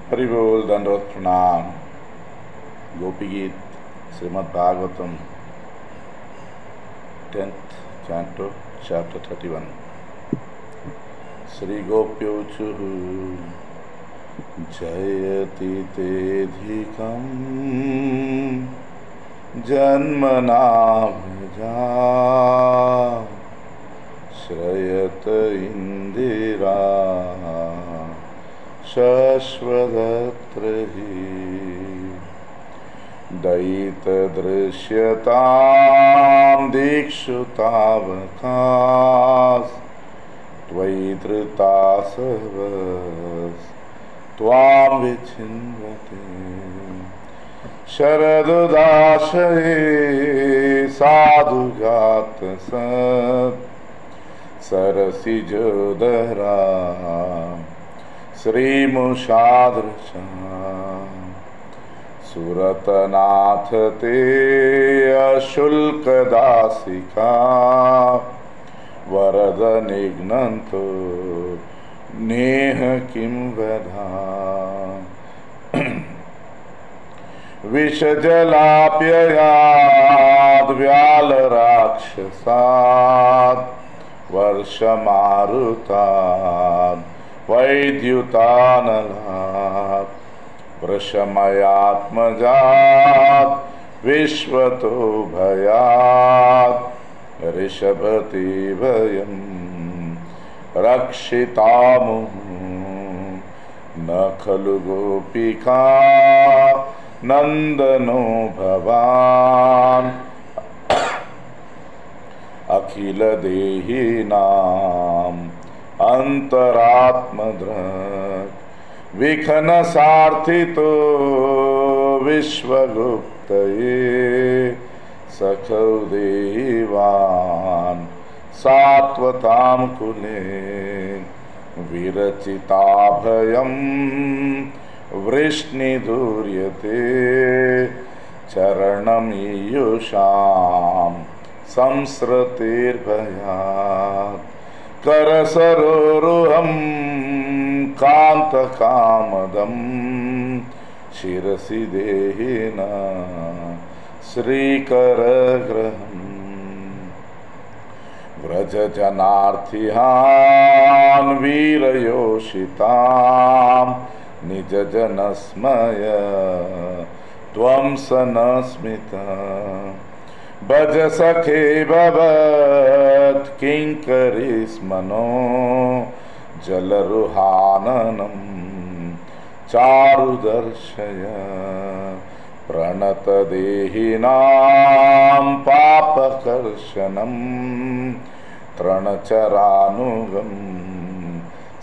हरि बोल, दंडवत प्रणाम। गोपी गीत Shrimad Bhagavatam 10th canto chapter 31। Shri गोप्योचुः जयति तेऽधिकं जन्मनाभजा श्रयत इंदिरा शश्वदत्र हि दयितदृश्यतां दीक्षु तावकास् त्वयि धृता सर्वस् त्वां विचिन्वते शरदुदाशये साधुजातसत् सरसिजोदरा श्रीमुषादृशा सुरतनाथ ते अशुल्कदासिका वरद निघ्नन्तो नेह किं वधा विषजलाप्ययाद् व्यालराक्षसात् वर्षमारुतात् वैद्युतानलात् वृषमयात्मजात् विश्वतो भयात् ऋषभति वयं रक्षितामुः न खलु गोपिका नन्दनो भवान् अखिल देहिनाम् अंतरात्मदृक् विखन सार्थितो विश्वगुप्तये सखौ देवान् सात्वतां कुले विरचिताभयं वृष्णिदूर्यते चरणमीयुषां संसृतिर्भयात् करसरोरुहं कान्तकामदं शिरसि देहिना श्रीकरग्रहम् व्रजजनार्थिहान् वीरयोषितां निजजनस्मय त्वं सनस्मिता भज सखे भवत् किङ्करीस्मनो जलरुहाननं चारुदर्शय प्रणतदेहिनां पापकर्षणं तृणचरानुगं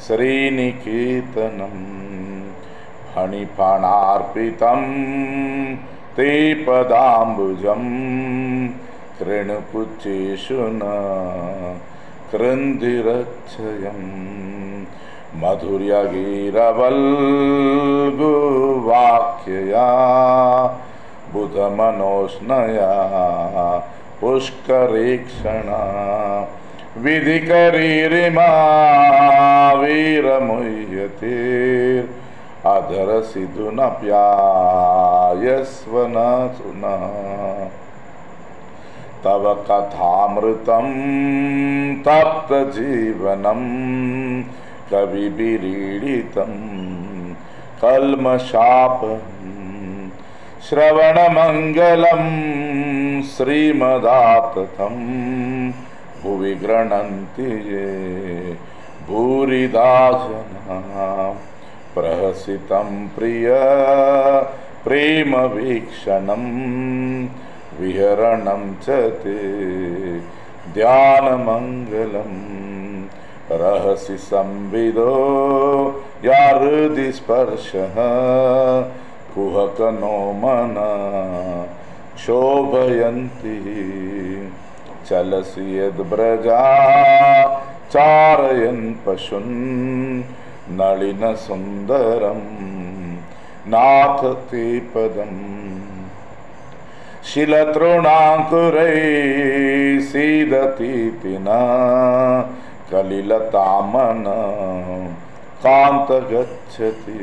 श्रीनिकेतनं फणिफणार्पितं ते पदाम्बुजं कृणुकुचेषु न कृन्दिरक्षयं मधुर्यगीरवल्गुवाक्यया बुधमनोष्णया पुष्करेक्षणा विधिकरीरिमा वीरमुह्यते अधरसिधुनप्यायस्वनसुना तव कथामृतं तप्तजीवनं कविभिरीडितं कल्मषापहं श्रवणमङ्गलं श्रीमदाततं भुवि गृह्णन्ति ये भूरिदा जना प्रहसितं प्रिय प्रेमवीक्षणं विहरणं च ते ध्यानमङ्गलं रहसि संविदो या हृदि स्पर्शः कुहकनो मना क्षोभयन्ति चलसि यद्व्रजा चारयन् पशून् नलिनसुन्दरं नाथ ते पदम् शिलतृणाङ्कुरैः सीदतीति न कलिलतामन कांत गच्छति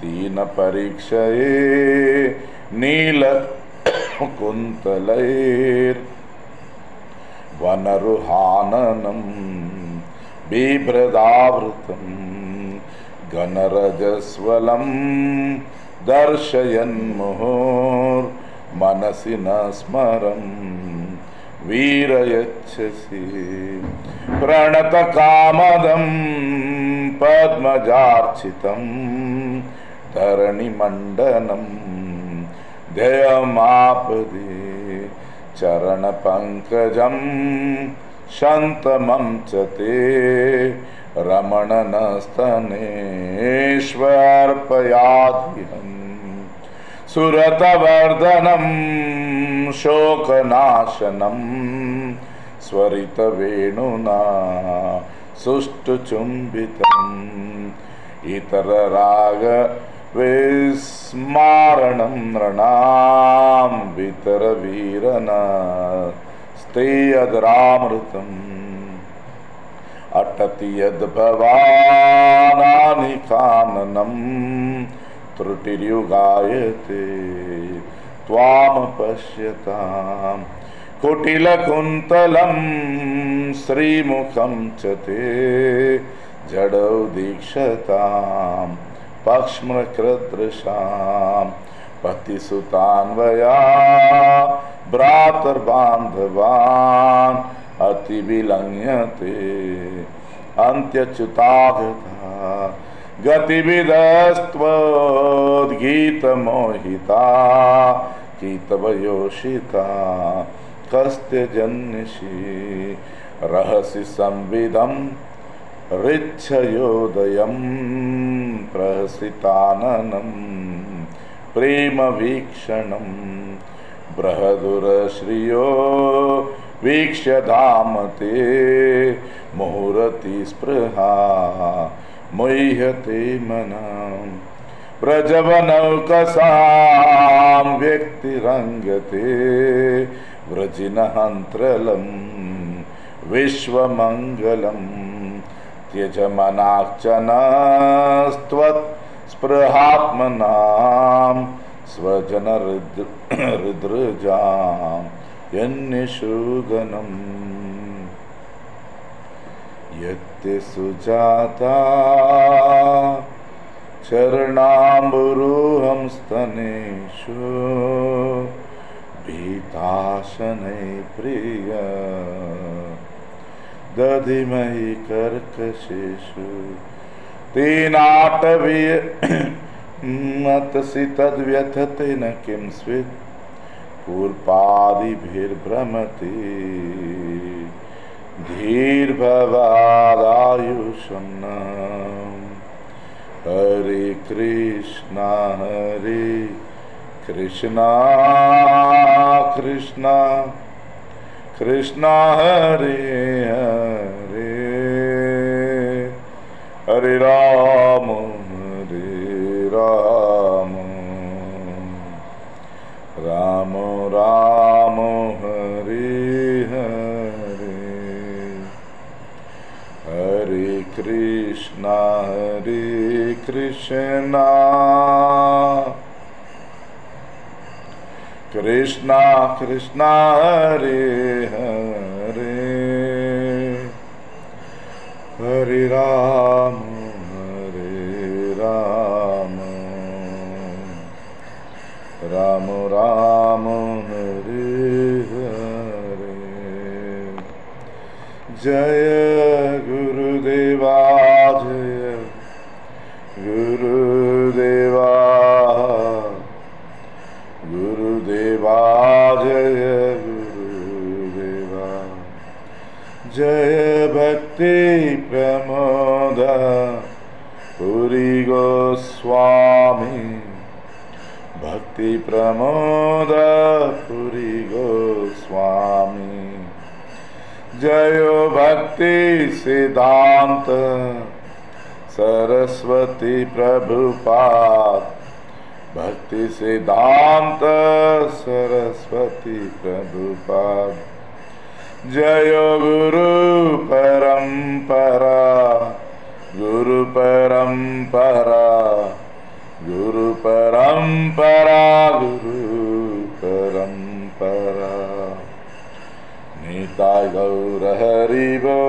दीन परीक्षये नील कुन्तलैर् वनरुहाननं बिभ्रदावृतं गणरजस्वलं दर्शयन्मुहुर्मनसि न स्मरं वीरयच्छसि प्रणतकामदं पद्मजार्चितं धरणिमण्डनं ध्येयमापदे चरणपङ्कजं शन्तमं च ते रमणनस्तनेष्वर्पयाद्यहम् सुरतवर्धनं शोकनाशनं स्वरितवेणुना सुष्ठुचुम्बितम् इतरराग विस्मारणं नृणां वितरवीरनस्ते अदरामृतम् अटति यद्भवानानि काननं त्रुटिर्युगायते त्वां पश्यतां कुटिलकुन्तलं श्रीमुखं च ते जडौ दीक्षतां पक्ष्मकृदृशां पतिसुतान्वया भ्रातर्बान्धवान् अतिविलङ्घ्यते अन्त्यच्युतागता गतिविदस्त्वद्गीतमोहिता गीतवयोषिता कस्त्यजन्निषि रहसि संविदं ऋच्छयोदयं प्रहसिताननं प्रेमवीक्षणं बृहदुरश्रियो वीक्ष्य धामते मुहुरति स्पृहा मुह्यते मनम् व्रजवनौकसां व्यक्तिरङ्गते व्रजिनहन्त्रलं विश्वमङ्गलं त्यजमनाक्षनस्त्वत् स्पृहात्मनां स्वजनहृद्रजां यन्निषूगनम् यत्ते सुजाता चरणाम्बुरुहं स्तनेषु भीताशनै प्रिय दधिमहि कर्कशेषु तेनाटवीय मतसि तद्व्यथतेन किं स्वित् कूर्पादिभिर्भ्रमति धीर्भवादायुषं हरे कृष्णा कृष्णा कृष्णा हरे हरे हरे राम राम राम हरे हरे हरे कृष्णा कृष्णा कृष्णा हरे हरे हरे राम राम राम हरे हरे। जय गुरुदेवा जय गुरुदेवा गुरुदेवा जय गुरुदेवा। जय भक्ति प्रमोद पुरी गोस्वामी भक्ति प्रमोद पुरी गोस्वामी। जयो भक्ति सिद्धांत सरस्वती प्रभुपाद भक्ति सिद्धांत सरस्वती प्रभुपाद। जयो गुरु परंपरा गुरु परंपरा गौर हरि बोल।